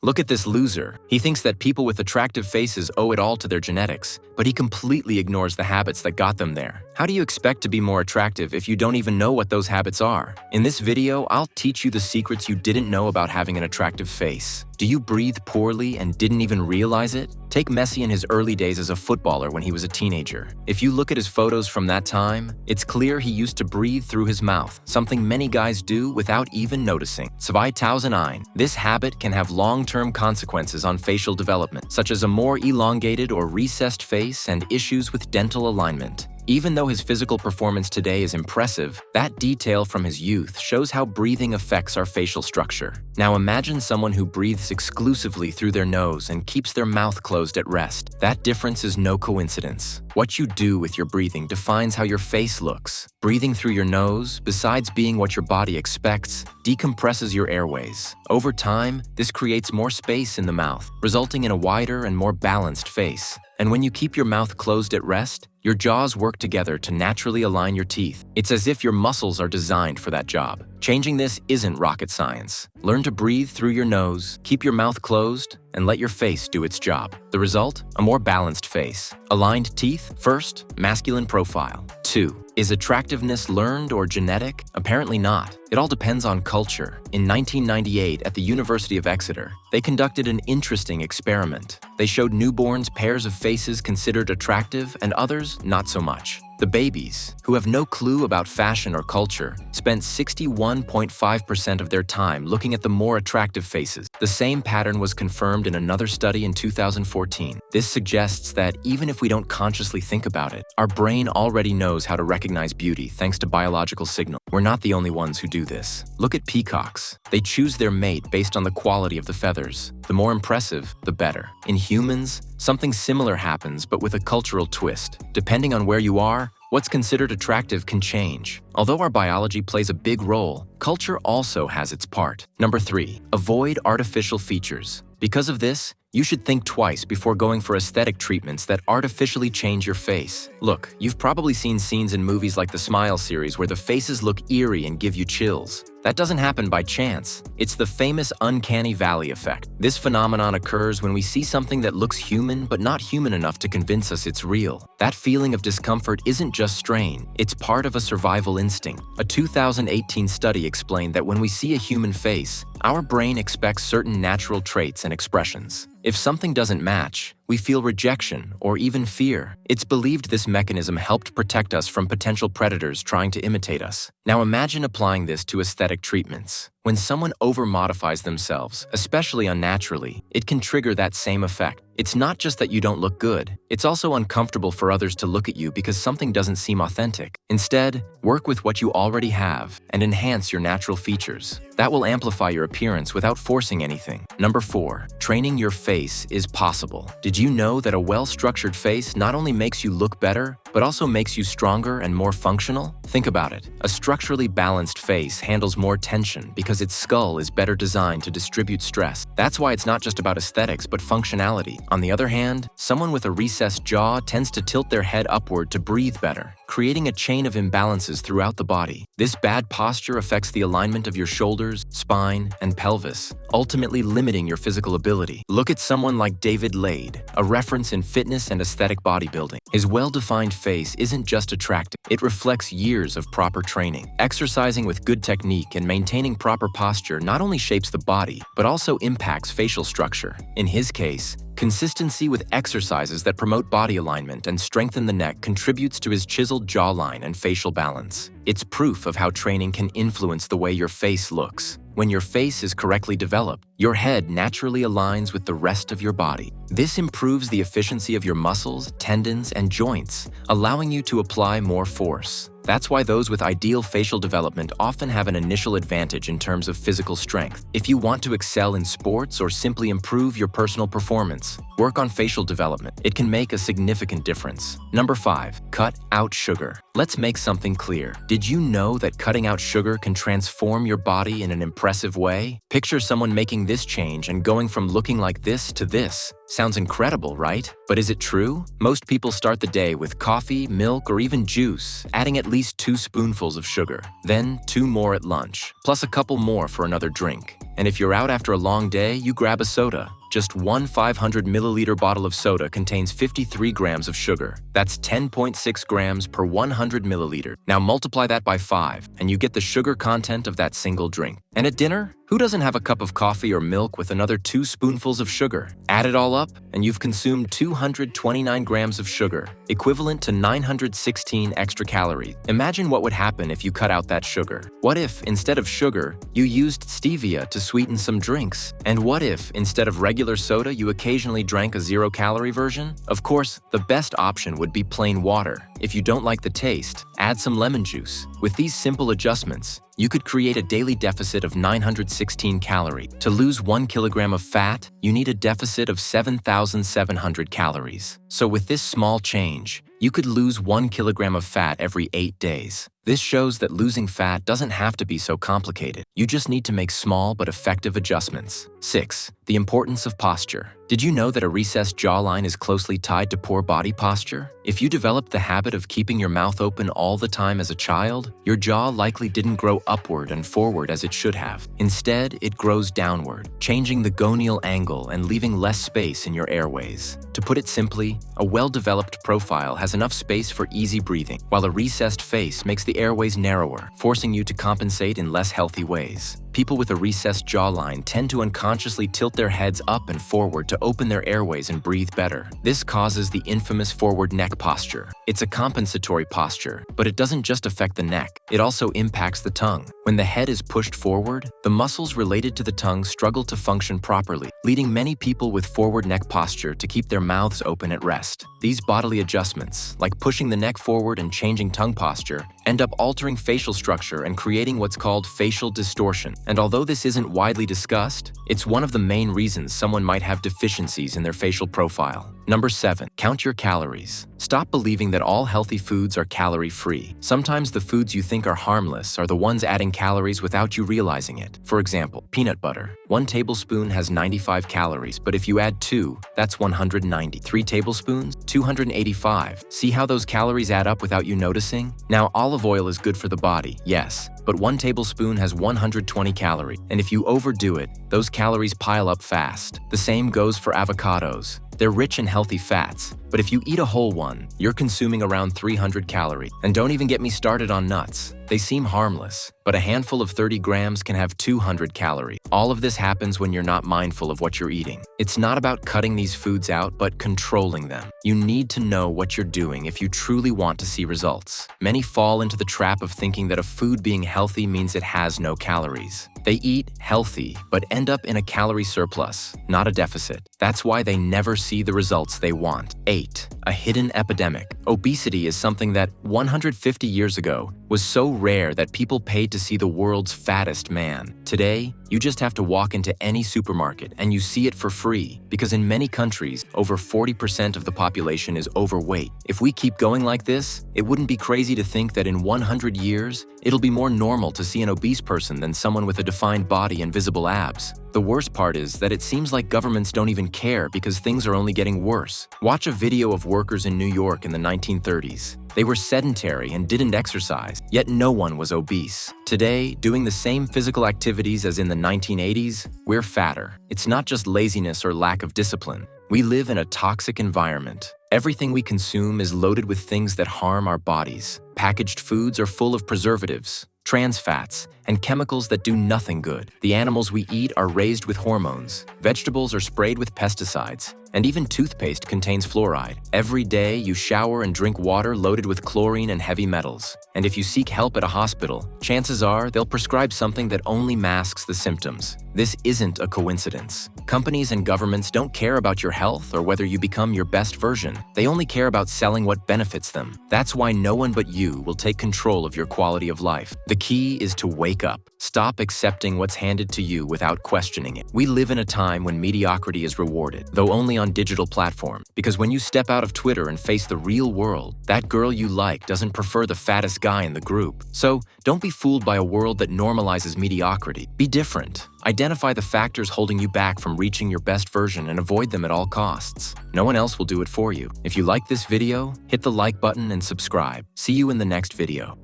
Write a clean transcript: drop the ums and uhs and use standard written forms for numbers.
Look at this loser. He thinks that people with attractive faces owe it all to their genetics, but he completely ignores the habits that got them there. How do you expect to be more attractive if you don't even know what those habits are? In this video, I'll teach you the secrets you didn't know about having an attractive face. Do you breathe poorly and didn't even realize it? Take Messi in his early days as a footballer when he was a teenager. If you look at his photos from that time, it's clear he used to breathe through his mouth, something many guys do without even noticing. 2009. This habit can have long-term consequences on facial development, such as a more elongated or recessed face and issues with dental alignment. Even though his physical performance today is impressive, that detail from his youth shows how breathing affects our facial structure. Now imagine someone who breathes exclusively through their nose and keeps their mouth closed at rest. That difference is no coincidence. What you do with your breathing defines how your face looks. Breathing through your nose, besides being what your body expects, decompresses your airways. Over time, this creates more space in the mouth, resulting in a wider and more balanced face. And when you keep your mouth closed at rest, your jaws work together to naturally align your teeth. It's as if your muscles are designed for that job. Changing this isn't rocket science. Learn to breathe through your nose, keep your mouth closed, and let your face do its job. The result? A more balanced face. Aligned teeth? First, masculine profile. 2. Is attractiveness learned or genetic? Apparently not. It all depends on culture. In 1998, at the University of Exeter, they conducted an interesting experiment. They showed newborns pairs of faces considered attractive and others not so much. The babies, who have no clue about fashion or culture, spent 61.5% of their time looking at the more attractive faces. The same pattern was confirmed in another study in 2014. This suggests that even if we don't consciously think about it, our brain already knows how to recognize beauty thanks to biological signals. We're not the only ones who do this. Look at peacocks. They choose their mate based on the quality of the feathers. The more impressive, the better. In humans, something similar happens, but with a cultural twist. Depending on where you are, what's considered attractive can change. Although our biology plays a big role, culture also has its part. Number 3. Avoid artificial features. Because of this, you should think twice before going for aesthetic treatments that artificially change your face. Look, you've probably seen scenes in movies like the Smile series where the faces look eerie and give you chills. That doesn't happen by chance. It's the famous uncanny valley effect. This phenomenon occurs when we see something that looks human but not human enough to convince us it's real. That feeling of discomfort isn't just strain, it's part of a survival instinct. A 2018 study explained that when we see a human face, our brain expects certain natural traits and expressions. If something doesn't match, we feel rejection or even fear. It's believed this mechanism helped protect us from potential predators trying to imitate us. Now imagine applying this to aesthetic treatments. When someone over-modifies themselves, especially unnaturally, it can trigger that same effect. It's not just that you don't look good, it's also uncomfortable for others to look at you because something doesn't seem authentic. Instead, work with what you already have and enhance your natural features. That will amplify your appearance without forcing anything. Number 4. Training your face is possible. Did you know that a well-structured face not only makes you look better, but also makes you stronger and more functional? Think about it. A structurally balanced face handles more tension because its skull is better designed to distribute stress. That's why it's not just about aesthetics, but functionality. On the other hand, someone with a recessed jaw tends to tilt their head upward to breathe better, creating a chain of imbalances throughout the body. This bad posture affects the alignment of your shoulders, spine, and pelvis, ultimately limiting your physical ability. Look at someone like David Lade, a reference in fitness and aesthetic bodybuilding. His well-defined face isn't just attractive, it reflects years of proper training. Exercising with good technique and maintaining proper posture not only shapes the body, but also impacts facial structure. In his case, consistency with exercises that promote body alignment and strengthen the neck contributes to his chiseled jawline and facial balance. It's proof of how training can influence the way your face looks. When your face is correctly developed, your head naturally aligns with the rest of your body. This improves the efficiency of your muscles, tendons, and joints, allowing you to apply more force. That's why those with ideal facial development often have an initial advantage in terms of physical strength. If you want to excel in sports or simply improve your personal performance, work on facial development. It can make a significant difference. Number 5. Cut out sugar. Let's make something clear. Did you know that cutting out sugar can transform your body in an impressive way? Picture someone making this change and going from looking like this to this. Sounds incredible, right? But is it true? Most people start the day with coffee, milk, or even juice, adding at least 2 spoonfuls of sugar, then 2 more at lunch, plus a couple more for another drink. And if you're out after a long day, you grab a soda. Just one 500 milliliter bottle of soda contains 53 grams of sugar. That's 10.6 grams per 100 milliliter. Now multiply that by 5, and you get the sugar content of that single drink. And at dinner, who doesn't have a cup of coffee or milk with another 2 spoonfuls of sugar? Add it all up, and you've consumed 229 grams of sugar, equivalent to 916 extra calories. Imagine what would happen if you cut out that sugar. What if, instead of sugar, you used stevia to sweeten some drinks? And what if, instead of regular soda, you occasionally drank a zero-calorie version? Of course, the best option would be plain water. If you don't like the taste, add some lemon juice. With these simple adjustments, you could create a daily deficit of 916 calories. To lose 1 kilogram of fat, you need a deficit of 7,700 calories. So with this small change, you could lose 1 kilogram of fat every 8 days. This shows that losing fat doesn't have to be so complicated. You just need to make small but effective adjustments. 6. The importance of posture. Did you know that a recessed jawline is closely tied to poor body posture? If you developed the habit of keeping your mouth open all the time as a child, your jaw likely didn't grow upward and forward as it should have. Instead, it grows downward, changing the gonial angle and leaving less space in your airways. To put it simply, a well-developed profile has enough space for easy breathing, while a recessed face makes the airways narrower, forcing you to compensate in less healthy ways. People with a recessed jawline tend to unconsciously tilt their heads up and forward to open their airways and breathe better. This causes the infamous forward neck posture. It's a compensatory posture, but it doesn't just affect the neck, it also impacts the tongue. When the head is pushed forward, the muscles related to the tongue struggle to function properly, leading many people with forward neck posture to keep their mouths open at rest. These bodily adjustments, like pushing the neck forward and changing tongue posture, end up altering facial structure and creating what's called facial distortion. And although this isn't widely discussed, it's one of the main reasons someone might have deficiencies in their facial profile. Number 7. Count your calories. Stop believing that all healthy foods are calorie-free. Sometimes the foods you think are harmless are the ones adding calories without you realizing it. For example, peanut butter. 1 tablespoon has 95 calories, but if you add 2, that's 190. 3 tablespoons? 285. See how those calories add up without you noticing? Now, olive oil is good for the body, yes, but 1 tablespoon has 120 calories, and if you overdo it, those calories pile up fast. The same goes for avocados. They're rich in healthy fats, but if you eat a whole one, you're consuming around 300 calories. And don't even get me started on nuts. They seem harmless, but a handful of 30 grams can have 200 calories. All of this happens when you're not mindful of what you're eating. It's not about cutting these foods out, but controlling them. You need to know what you're doing if you truly want to see results. Many fall into the trap of thinking that a food being healthy means it has no calories. They eat healthy, but end up in a calorie surplus, not a deficit. That's why they never see the results they want. 8. A hidden epidemic. Obesity is something that 150 years ago was so rare that people paid to see the world's fattest man. Today, you just have to walk into any supermarket and you see it for free, because in many countries, over 40% of the population is overweight. If we keep going like this, it wouldn't be crazy to think that in 100 years, it'll be more normal to see an obese person than someone with a defined body and visible abs. The worst part is that it seems like governments don't even care because things are only getting worse. Watch a video of workers in New York in the 1930s. They were sedentary and didn't exercise, yet no one was obese. Today, doing the same physical activities as in the 1980s, we're fatter. It's not just laziness or lack of discipline. We live in a toxic environment. Everything we consume is loaded with things that harm our bodies. Packaged foods are full of preservatives, trans fats, and chemicals that do nothing good. The animals we eat are raised with hormones. Vegetables are sprayed with pesticides. And even toothpaste contains fluoride. Every day, you shower and drink water loaded with chlorine and heavy metals. And if you seek help at a hospital, chances are they'll prescribe something that only masks the symptoms. This isn't a coincidence. Companies and governments don't care about your health or whether you become your best version. They only care about selling what benefits them. That's why no one but you will take control of your quality of life. The key is to wake up. Stop accepting what's handed to you without questioning it. We live in a time when mediocrity is rewarded, though only on digital platforms. Because when you step out of Twitter and face the real world, that girl you like doesn't prefer the fattest guy in the group. So don't be fooled by a world that normalizes mediocrity. Be different. Identify the factors holding you back from reaching your best version and avoid them at all costs. No one else will do it for you. If you like this video, hit the like button and subscribe. See you in the next video.